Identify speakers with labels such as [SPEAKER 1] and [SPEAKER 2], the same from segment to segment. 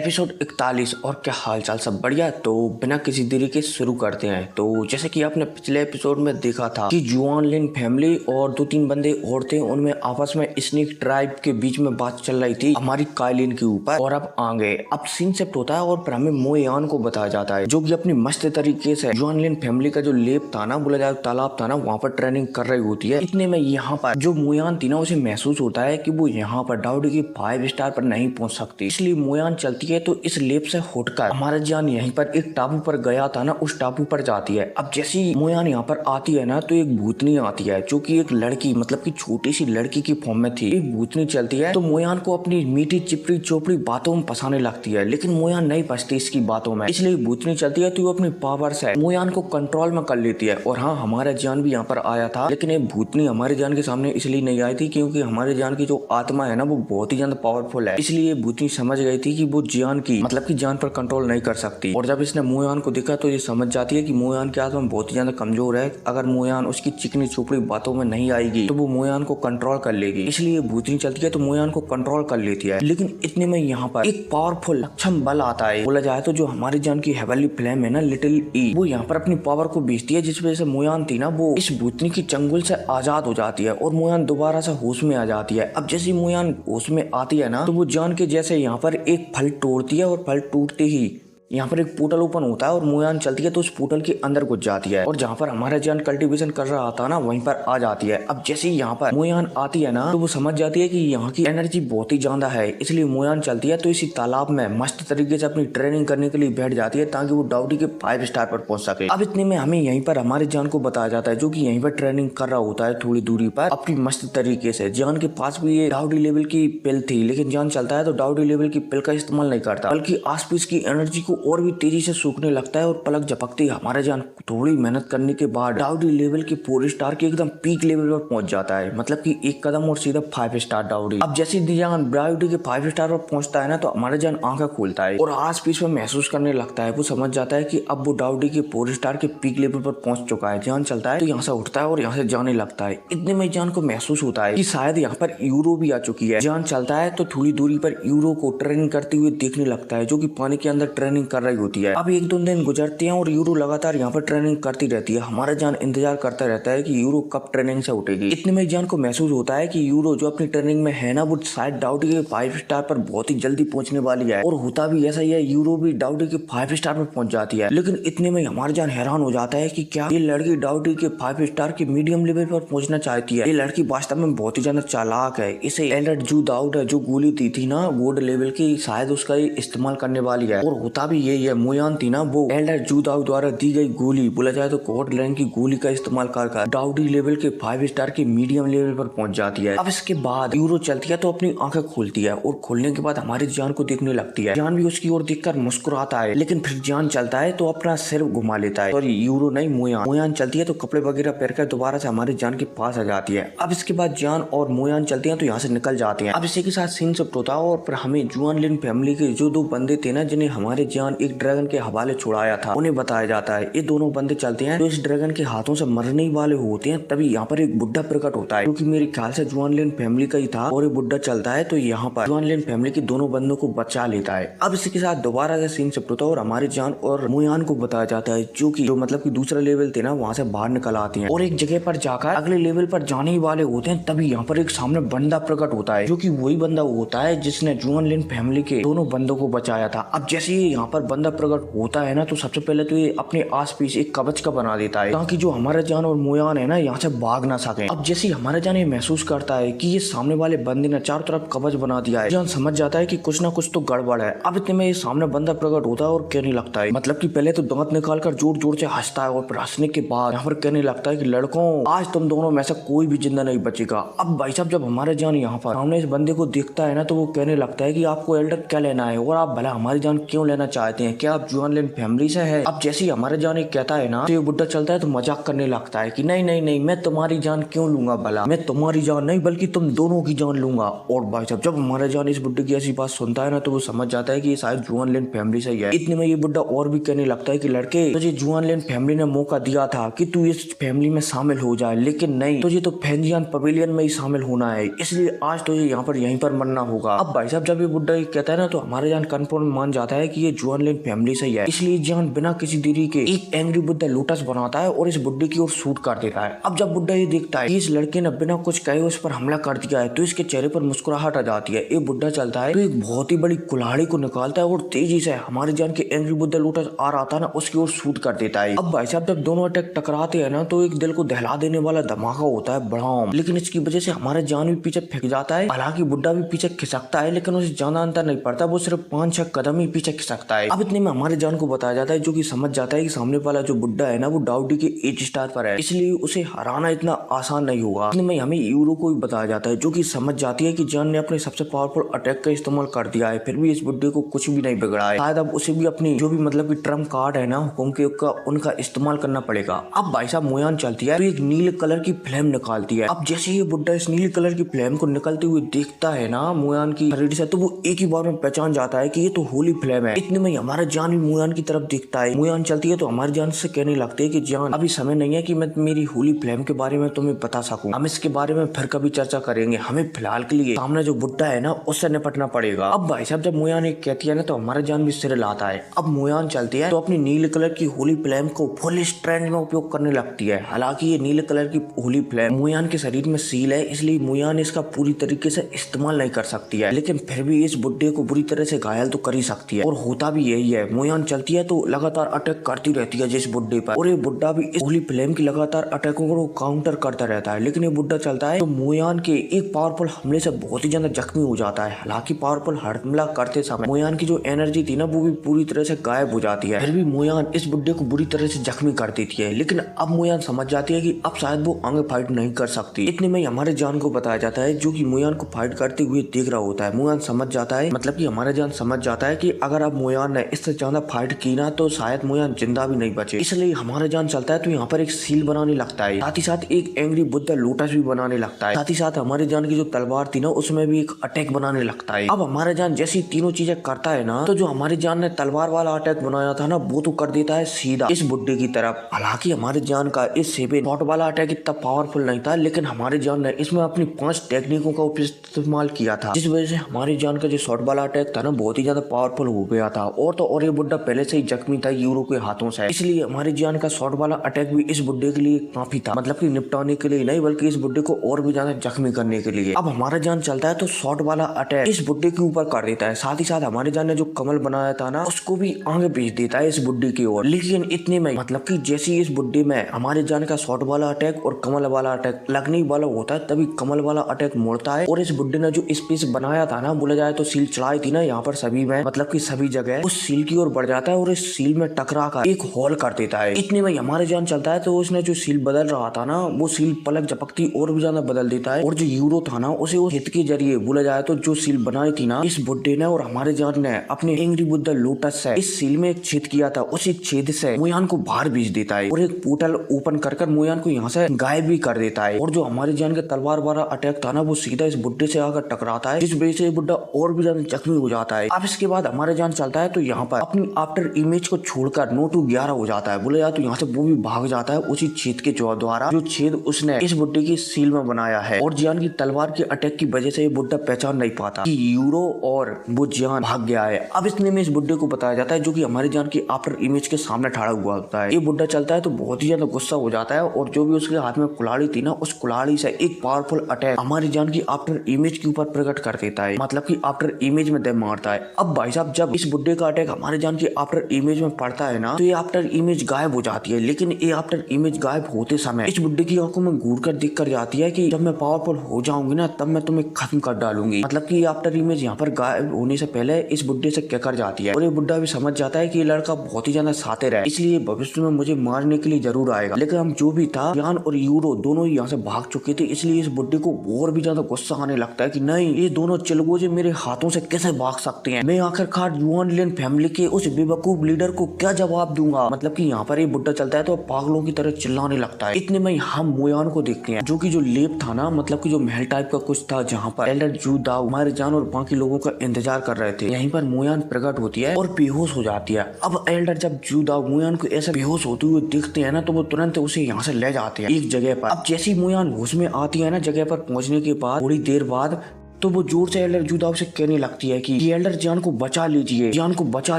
[SPEAKER 1] Episode 41। और क्या हालचाल, सब बढ़िया। तो बिना किसी देरी के शुरू करते हैं। तो जैसे कि आपने पिछले एपिसोड में देखा था कि जुआन लिन फैमिली और 2-3 बंदे और थे, उनमें आपस में स्नेक ट्राइब के बीच में बात चल रही थी हमारी काइलिन के ऊपर। और अब आगे अब सीन शिफ्ट होता है और फिर हमें मोयान को बताया जाता है, जो कि अपनी मस्त तरीके से जुआन लिन फैमिली का जो लेप था ना, बोला जाए तालाब था ना, वहाँ पर ट्रेनिंग कर रही होती है। इतने में यहाँ पर जो मोयान थी ना, उसे महसूस होता है कि वो यहाँ पर डाउडी की 5 स्टार पर नहीं पहुंच सकती, इसलिए मोयान चलती है। तो इस लेप से हटकर हमारा जान यहीं पर एक टापू पर गया था ना, उस टापू पर जाती है। अब जैसी मोयान यहाँ पर आती है ना, तो एक भूतनी आती है, जो कि एक लड़की मतलब कि छोटी सी लड़की की फॉर्म में थी। एक भूतनी चलती है तो मोयान को अपनी मीठी चिपड़ी चोपड़ी बातों में फंसाने लगती है, लेकिन मोयान नहीं फंसती इसकी बातों में, इसलिए भूतनी चलती है तो वो अपनी पावर से मोयान को कंट्रोल में कर लेती है। और हाँ, हमारा जान भी यहाँ पर आया था, लेकिन ये भूतनी हमारे जान के सामने इसलिए नहीं आई थी क्योंकि हमारे जान की जो आत्मा है ना, वो बहुत ही ज्यादा पावरफुल है। इसलिए भूतनी समझ गई थी कि वो जान की मतलब कि जान पर कंट्रोल नहीं कर सकती। और जब इसने मोयान को देखा तो ये समझ जाती है कि मोयान की आत्मा बहुत ही ज्यादा कमजोर है। अगर मोयान उसकी चिकनी चुपड़ी बातों में नहीं आएगी तो वो मोयान को कंट्रोल कर लेगी। इसलिए भूतनी चलती है तो मोयान को कंट्रोल कर लेती है। लेकिन इतने में यहाँ पर एक पावरफुल लक्षम बल आता है, बोला जाए तो जो हमारी जान की हेवनली फ्लेम है ना, लिटिल ई, वो यहाँ पर अपनी पावर को भेजती है, जिस वजह से मोयान थी ना, वो इस भूतनी की चंगुल से आजाद हो जाती है और मोयान दोबारा से होश में आ जाती है। अब जैसे मोयान होश में आती है ना, तो वो जान के जैसे यहाँ पर एक फल तोड़ती है और फल टूटते ही यहाँ पर एक पोर्टल ओपन होता है और मोयान चलती है तो उस पोर्टल के अंदर घुस जाती है और जहाँ पर हमारा जान कल्टीवेशन कर रहा था ना, वहीं पर आ जाती है। अब जैसे ही यहाँ पर मोयान आती है ना, तो वो समझ जाती है कि यहाँ की एनर्जी बहुत ही ज्यादा है, इसलिए मोयान चलती है तो इसी तालाब में मस्त तरीके से अपनी ट्रेनिंग करने के लिए बैठ जाती है ताकि वो डाउडी के 5 स्टार पर पहुंच सके। अब इतने में हमें यहीं पर हमारे जान को बताया जाता है, जो की यहीं पर ट्रेनिंग कर रहा होता है थोड़ी दूरी पर अपनी मस्त तरीके से। जान के पास भी ये डाउडी लेवल की पिल थी, लेकिन जान चलता है तो डाउडी लेवल की पिल का इस्तेमाल नहीं करता, बल्कि आसपास की एनर्जी को और भी तेजी से सूखने लगता है। और पलक झपकते ही हमारा जान थोड़ी मेहनत करने के बाद डाउडी लेवल के 4 स्टार के एकदम पीक लेवल पर पहुंच जाता है, मतलब कि एक कदम और सीधा 5 स्टार डाउडी। अब जैसे जान डाउडी के 5 स्टार पर पहुंचता है ना, तो हमारा जान आंखें खोलता है और आस पास में महसूस करने लगता है। वो समझ जाता है कि अब वो डाउडी के 4 स्टार के पीक लेवल पर पहुंच चुका है। जान चलता है तो यहाँ से उठता है और यहाँ से जाने लगता है। इतने में जान को महसूस होता है कि शायद यहाँ पर यूरो भी आ चुकी है। जान चलता है तो थोड़ी दूरी पर यूरो को ट्रेनिंग करते हुए देखने लगता है, जो कि पानी के अंदर ट्रेनिंग कर रही होती है। अब 1-2 दिन गुजरते हैं और यूरो लगातार यहाँ पर ट्रेनिंग करती रहती है। हमारा जान इंतजार करता रहता है कि यूरो कब ट्रेनिंग से उठेगी। इतने में जान को महसूस होता है कि यूरो जो अपनी ट्रेनिंग में है ना, वो शायद डाउडी के 5 स्टार पर बहुत ही जल्दी पहुंचने वाली है। और होता भी ऐसा ही है, यूरो भी डाउडी के 5 स्टार पर पहुंच जाती है। लेकिन इतने में हमारा जान हैरान हो जाता है कि क्या ये लड़की डाउडी के 5 स्टार के मीडियम लेवल पर पहुंचना चाहती है। ये लड़की वास्तव में बहुत ही ज्यादा चालाक है। इसे एल्डर जू दाउड है, जो गोली दी थी ना गोल्ड लेवल की, शायद उसका इस्तेमाल करने वाली है। और होता भी यही है, मोयान थी ना, वो एल्डर जू दाउड द्वारा दी गई गोली, बोला जाए तो कोड रैंक की गोली का इस्तेमाल कर डाउडी लेवल के 5 स्टार के मीडियम लेवल पर पहुंच जाती है। अब इसके बाद यूरो चलती है तो अपनी आंखें खोलती है और खोलने के बाद हमारी जान को देखने लगती है। जान भी उसकी ओर देखकर मुस्कुराता है, लेकिन फिर जान चलता है तो अपना सिर घुमा लेता है। सॉरी, यूरो नहीं, मोयान चलती है तो कपड़े वगैरह पहनकर दोबारा से हमारी जान के पास आ जाती है। अब इसके बाद जान और मोयान चलती है तो यहाँ से निकल जाते हैं। अब इसी के साथ सीन शिफ्ट होता है और फिर हमें जुआन लिन फैमिली के जो 2 बंदे थे ना, जिन्हें हमारे जान एक ड्रैगन के हवाले छुड़ाया था, उन्हें बताया जाता है। ये दोनों बंदे चलते हैं तो इस ड्रैगन के हाथों से मरने वाले होते हैं। तभी यहाँ पर एक बुड्ढा प्रकट होता है, क्योंकि मेरे ख्याल से जुआन लिन फैमिली का ही था। और ये बुड्ढा चलता है तो यहाँ पर जुआन लिन फैमिली के दोनों बंदों को बचा लेता है। अब इसी के साथ दोबारा से सीन शिफ्ट होता है और हमारे जान और मोयान को बताया जाता है, जो मतलब कि दूसरा लेवल थे ना, वहाँ से बाहर निकल आते हैं और एक जगह पर जाकर अगले लेवल पर जाने ही वाले होते हैं। तभी यहाँ पर एक सामने बंदा प्रकट होता है, जो कि वही बंदा होता है जिसने जुआन लिन फैमिली के दोनों बंदों को बचाया था। अब जैसे ही यहाँ पर बंदा प्रकट होता है ना, तो सबसे पहले तो ये अपने आस पास एक कवच का बना देता है, ताकि जो हमारा जान और मोयान है ना, यहाँ से भाग ना सके। अब जैसे हमारा जान ये महसूस करता है कि ये सामने वाले बंदे ने चारों तरफ कवच बना दिया है, जान समझ जाता है कि कुछ ना कुछ तो गड़बड़ है। अब इतने में ये सामने बंदा प्रकट होता है और कहने लगता है, मतलब कि पहले तो दांत निकाल कर जोर जोर से हंसता है और फिर हंसने के बाद यहाँ पर कहने लगता है कि लड़कों, आज तुम दोनों में से कोई भी जिंदा नहीं बचेगा। अब भाई साहब, जब हमारा जान यहाँ पर सामने इस बंदे को देखता है ना, तो वो कहने लगता है कि आपको एल्डर क्या लेना है और आप भला हमारी जान क्यों लेना चाहते आते हैं, क्या आप जुआन लिन फैमिली से है? अब जैसे ही हमारे जान एक कहता है ना, तो ये बुड्ढा चलता है तो मजाक करने लगता है कि नहीं नहीं नहीं, मैं तुम्हारी जान क्यों लूंगा भला, मैं तुम्हारी जान नहीं बल्कि तुम दोनों की जान लूंगा। और भाई साहब जब हमारा जान इस बुड्ढे की ऐसी बात सुनता है ना, तो वो समझ जाता है कि ये शायद जुआन लिन फैमिली से ही है। इतने में ये बुड्ढा और भी कहने लगता है कि लड़के, तुझे जुआन लिन फैमिली ने मौका दिया था कि तू इस फैमिली में शामिल हो जाए, लेकिन नहीं, तुझे तो फेंजियान पवेलियन में ही शामिल होना है, इसलिए आज तुझे यहाँ पर यहीं पर मरना होगा। अब भाई साहब जब ये बुड्ढा ये कहता है ना, तो हमारे जान कन्फर्म मान जाता है कि ये जुआन लिन फैमिली से ही है। इसलिए जान बिना किसी देरी के एक एंग्री बुड्ढा लोटस बनाता है और इस बुड्ढे की ओर शूट कर देता है। अब जब बुड्ढा ये देखता है कि इस लड़के ने बिना कुछ कहे उस पर हमला कर दिया है, तो इसके चेहरे पर मुस्कुराहट आ जाती है। ये बुड्ढा चलता है तो एक बहुत ही बड़ी कुल्हाड़ी को निकालता है और तेजी से हमारे जान के एंग्री बुड्ढा लोटस आ रहा था ना, उसकी ओर शूट कर देता है। अब भाई साहब जब दोनों अटैक टकराते हैं ना, तो एक दिल को दहला देने वाला धमाका होता है बड़ाम, लेकिन इसकी वजह से हमारे जान भी पीछे फेंक जाता है। हालांकि बुड्ढा भी पीछे खिसकता है, लेकिन उसे ज्यादा अंतर नहीं पड़ता, वो सिर्फ 5-6 कदम ही पीछे खिसकता है। अब इतने में हमारे जान को बताया जाता है, जो कि समझ जाता है कि सामने वाला जो बुड्ढा है ना, वो डाउडी के एज स्टार पर है, इसलिए उसे हराना इतना आसान नहीं होगा। इतने में हमें यूरो को भी बताया जाता है, जो कि समझ जाती है कि जान ने अपने सबसे पावरफुल अटैक का इस्तेमाल कर दिया है, फिर भी इस बुड्ढे को कुछ भी नहीं बिगड़ा है। शायद अब उसे भी अपनी जो भी मतलब की ट्रम्प कार्ड है ना हुकुम के उनका इस्तेमाल करना पड़ेगा। अब भाई साहब मोयान चलती है तो एक नीले कलर की फ्लेम निकालती है। अब जैसे ये बुड्ढा इस नीले कलर की फ्लेम को निकलते हुए देखता है ना मोयान की शरीर से, तो वो एक ही बार में पहचान जाता है कि ये तो होली फ्लेम है। इतने में हमारा जान भी मोयान की तरफ देखता है। मोयान चलती है तो हमारी जान से कहने लगते है कि जान अभी समय नहीं है कि मैं मेरी होली फ्लेम के बारे में तुम्हें बता सकूं, हम इसके बारे में फिर कभी चर्चा करेंगे, हमें फिलहाल के लिए सामने जो बुड्ढा है ना उससे निपटना पड़ेगा। अब भाई साहब जब मोयान एक कहती है ना, तो हमारा जान भी सिर लाता है। अब मोयान चलती है तो अपनी नीले कलर की होली फ्लेम को फुल स्ट्रेंथ में उपयोग करने लगती है। हालांकि ये नीले कलर की होली फ्लेम मोयान के शरीर में सील है, इसलिए मोयान इसका पूरी तरीके से इस्तेमाल नहीं कर सकती है, लेकिन फिर भी इस बुड्ढे को बुरी तरह से घायल तो कर ही सकती है। और होता भी यही है, मोयान चलती है तो लगातार अटैक करती रहती है जिस बुड्ढे पर, और ये बुड्ढा भी इस होली फ्लेम की लगातार अटैकों को काउंटर करता रहता है। लेकिन ये बुड्ढा चलता है तो मोयान के एक पावरफुल हमले से बहुत ही ज्यादा जख्मी हो जाता है। हालांकि पावरफुल हमला करते समय मोयान की जो एनर्जी थी ना, वो भी पूरी तरह से गायब हो जाती है। फिर भी मोयान इस बुड्ढे को बुरी तरह से जख्मी कर देती है, लेकिन अब मोयान समझ जाती है कि अब शायद वो आगे फाइट नहीं कर सकती। इतने में हमारे जान को बताया जाता है, जो कि मोयान को फाइट करते हुए देख रहा होता है। मोयान समझ जाता है, मतलब कि हमारा जान समझ जाता है कि अगर अब मोयान ने इससे ज्यादा फाइट की ना, तो शायद मोयान जिंदा भी नहीं बचे। इसलिए हमारा जान चलता है तो यहाँ पर एक सील बनाने लगता है, साथ ही साथ एक एंग्री बुड्ढा लोटस भी बनाने लगता है, साथ ही साथ हमारे जान की जो तलवार थी ना, उसमें भी एक अटैक बनाने लगता है। अब हमारा जान जैसी तीनों चीजें करता है ना, तो जो हमारे जान ने तलवार वाला अटैक बनाया था ना, वो तो कर देता है सीधा इस बुड्ढे की तरफ। हालांकि हमारे जान का इस सेवन शॉट वाला अटैक इतना पावरफुल नहीं था, लेकिन हमारे जान ने इसमें अपनी 5 टेक्निकों का इस्तेमाल किया था, जिस वजह से हमारी जान का जो शॉट वाला अटैक था ना, बहुत ही ज्यादा पावरफुल हो गया था। और तो और ये बुड्ढा पहले से ही जख्मी था यूरो के हाथों से, इसलिए हमारी जान का शॉट वाला अटैक भी इस बुड्ढे के लिए काफी था, मतलब कि निपटाने के लिए नहीं, बल्कि इस बुड्ढे को और भी ज्यादा जख्मी करने के लिए। अब हमारा जान चलता है तो शॉट वाला अटैक इस बुड्ढे के ऊपर कर देता है, साथ ही साथ हमारे जान ने जो कमल बनाया था ना, उसको भी आगे भेज देता है इस बुड्ढे की ओर। लेकिन इतने में मतलब कि जैसे इस बुड्ढे में हमारे जान का शॉट वाला अटैक और कमल वाला अटैक लगने वाला होता है, तभी कमल वाला अटैक मोड़ता है और इस बुड्ढे ने जो स्पेस बनाया था ना, बोला जाए तो सील चढ़ाई थी ना यहाँ पर सभी में, मतलब कि सभी जगह, उस सील की ओर बढ़ जाता है और इस सील में टकरा कर एक होल कर देता है। इतने में हमारे जान चलता है तो उसने जो सील बदल रहा था ना, वो सील पलक झपकती और भी ज्यादा बदल देता है, और जो यूरो था ना, उसे उस हित के जरिए बोला जाए तो जो सील बनाई थी ना, इस बुड्ढे ने और हमारे जान ने अपने एंग्री बुड्ढा लोटस से इस सील में एक छेद किया था, उसी छेद से मोयान को बाहर भेज देता है और एक पोर्टल ओपन कर मोयान को यहाँ से गायब भी कर देता है। और जो हमारे जान के तलवार वाला अटैक था ना, वो सीधा इस बुड्ढे से आकर टकराता है, जिस वजह से बुड्ढा और भी ज्यादा जख्मी हो जाता है। अब इसके बाद हमारे जान चलता है तो यहाँ पर अपनी आफ्टर इमेज को छोड़कर 9-11 हो जाता है, बोले जाए तो यहाँ से वो भी भाग जाता है उसी छेद के द्वारा, जो छेद उसने इस बुड्ढे की सील में बनाया है। और जान की तलवार के अटैक की वजह से ये बुड्ढा पहचान नहीं पाता कि यूरो और वो जान भाग गया है। अब इतने में इस बुड्ढे को बताया जाता है, जो कि हमारे जान की आफ्टर इमेज के सामने खड़ा हुआ होता है। ये बुड्ढा चलता है तो बहुत ही ज्यादा गुस्सा हो जाता है, और जो भी उसके हाथ में कुल्हाड़ी थी ना, उस कुल्हाड़ी से एक पावरफुल अटैक हमारी जान की आफ्टर इमेज के ऊपर प्रकट कर देता है, मतलब कि आफ्टर इमेज में दम मारता है। अब भाई साहब जब इस बुड्ढे का अटैक हमारे जान की आफ्टर इमेज में पड़ता है ना, तो ये आफ्टर इमेज गायब हो जाती है। लेकिन ये आफ्टर इमेज गायब होते समय इस बुड्ढे की आंखों में घूर कर दिख कर जाती है कि जब मैं पावरफुल हो जाऊंगी ना, तब मैं तुम्हें खत्म कर डालूंगी। मतलब कि आफ्टर इमेज यहाँ पर गायब होने से पहले इस बुड्ढे से क्या कर जाती है, और ये बुड्ढा भी समझ जाता है कि ये लड़का बहुत ही ज्यादा शातिर है, इसलिए भविष्य में मुझे मारने के लिए जरूर आएगा। लेकिन हम जो भी था, जान और यूरो दोनों ही यहाँ से भाग चुके थे, इसलिए इस बुड्ढे को और भी ज्यादा गुस्सा आने लगता है कि नहीं, ये दोनों चिलगोजे मेरे हाथों से कैसे भाग सकते हैं, मैं आखिरकार जुआन लिन फैमिली के उस बेवकूफ लीडर को क्या जवाब दूंगा। मतलब कि यहाँ पर ये बुड्ढा चलता है तो पागलों की तरह चिल्लाने लगता है। इतने में हम मोयान को देखते हैं, जो कि जो लेप था ना, मतलब कि जो महल टाइप का कुछ था जहाँ पर एल्डर जू दाव, मारजान और बाकी लोगों का इंतजार कर रहे थे। यहीं पर मोयान प्रकट होती है और बेहोश हो जाती है। अब एल्डर जब जू दाव मोयान को ऐसे बेहोश होते हुए देखते हैं ना, तो वो तुरंत उसे यहाँ से ले जाते हैं एक जगह पर। अब जैसी मोयान होश में आती है ना, जगह पर पहुंचने के बाद थोड़ी देर बाद तो वो जोर से एल्डर जू दाव से कहने लगती है कि एल्डर जान को बचा लीजिए, जान को बचा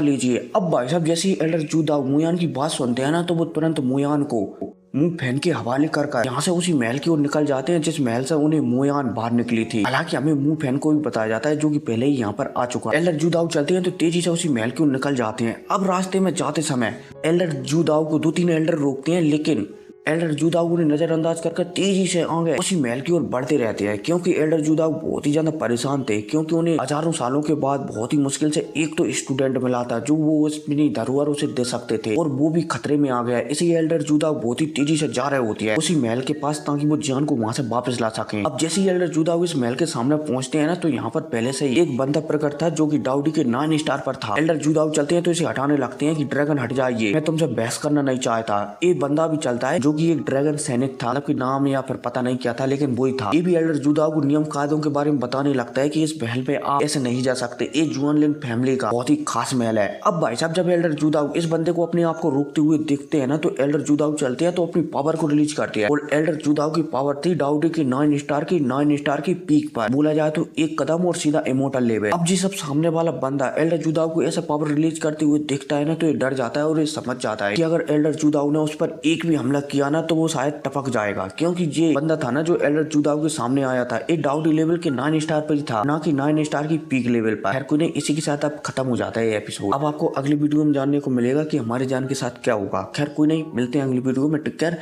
[SPEAKER 1] लीजिए। अब भाई साहब जैसे ही एल्डर जू दाव मोयान की बात सुनते हैं ना, तो वो तुरंत मोयान को मुंह फैन के हवाले कर यहाँ से उसी महल की ओर निकल जाते हैं जिस महल से उन्हें मोयान बाहर निकली थी। हालांकि हमें मुंह फैन को भी बताया जाता है, जो कि पहले ही यहाँ पर आ चुका है। एल्डर जू दाव चलते हैं तो तेजी से उसी महल की ओर निकल जाते हैं। अब रास्ते में जाते समय एल्डर जू दाव को 2-3 एल्डर रोकते हैं, लेकिन एल्डर जू दाव उन्हें नजरअंदाज करके तेजी से आगे उसी महल की ओर बढ़ते रहते हैं, क्योंकि एल्डर जू दाव बहुत ही ज्यादा परेशान थे, क्योंकि उन्हें हजारों सालों के बाद बहुत ही मुश्किल से एक तो स्टूडेंट मिला था जो वो अपनी धरोहर उसे दे सकते थे, और वो भी खतरे में आ गया। इसलिए एल्डर जू दाव बहुत ही तेजी से जा रहे होती है उसी महल के पास, ताकि वो जान को वहां से वापस ला सके। अब जैसे ही एल्डर जू दाव इस महल के सामने पहुंचते हैं ना, तो यहाँ पर पहले से ही एक बंदा प्रकट था जो कि डाउडी के 9 स्टार पर था। एल्डर जू दाव चलते हैं तो इसे हटाने लगते हैं कि ड्रैगन हट जाइए, मैं तुमसे बहस करना नहीं चाहता। एक बंदा भी चलता है जो कि एक ड्रैगन सैनिक था, मतलब कि नाम या फिर पता नहीं क्या था, लेकिन वही था। ये भी एल्डर जू दाव को नियम कायदों के बारे में बताने लगता है कि इस महल में आप ऐसे नहीं जा सकते, ये जुआन लिन फैमिली का बहुत ही खास महल है। अब भाई साहब जब एल्डर जू दाव इस बंदे को अपने आप को रोकते हुए देखते हैं ना, तो एल्डर जू दाव चलते हैं तो अपनी पावर को रिलीज करते हैं, और एल्डर जू दाव की पावर थी डाउडी की 9 स्टार की पीक पर, बोला जाए तो एक कदम और सीधा इमोर्टल लेवल। अब जी सब सामने वाला बंदा एल्डर जू दाव को ऐसा पावर रिलीज करते हुए देखता है ना, तो ये डर जाता है और ये समझ जाता है कि अगर एल्डर जू दाव ने उस पर एक भी हमला किया ना, तो वो शायद टपक जाएगा, क्योंकि ये बंदा था ना जो एल्डर जू दाव के सामने आया था, ये डाउडी लेवल के 9 स्टार पर ही था, ना कि 9 स्टार की पीक लेवल पर। खैर कोई नहीं, इसी के साथ अब खत्म हो जाता है ये एपिसोड। अब आपको अगली वीडियो में जानने को मिलेगा कि हमारे जान के साथ क्या होगा। खैर कोई नहीं, मिलते हैं अगली वीडियो में। Take care.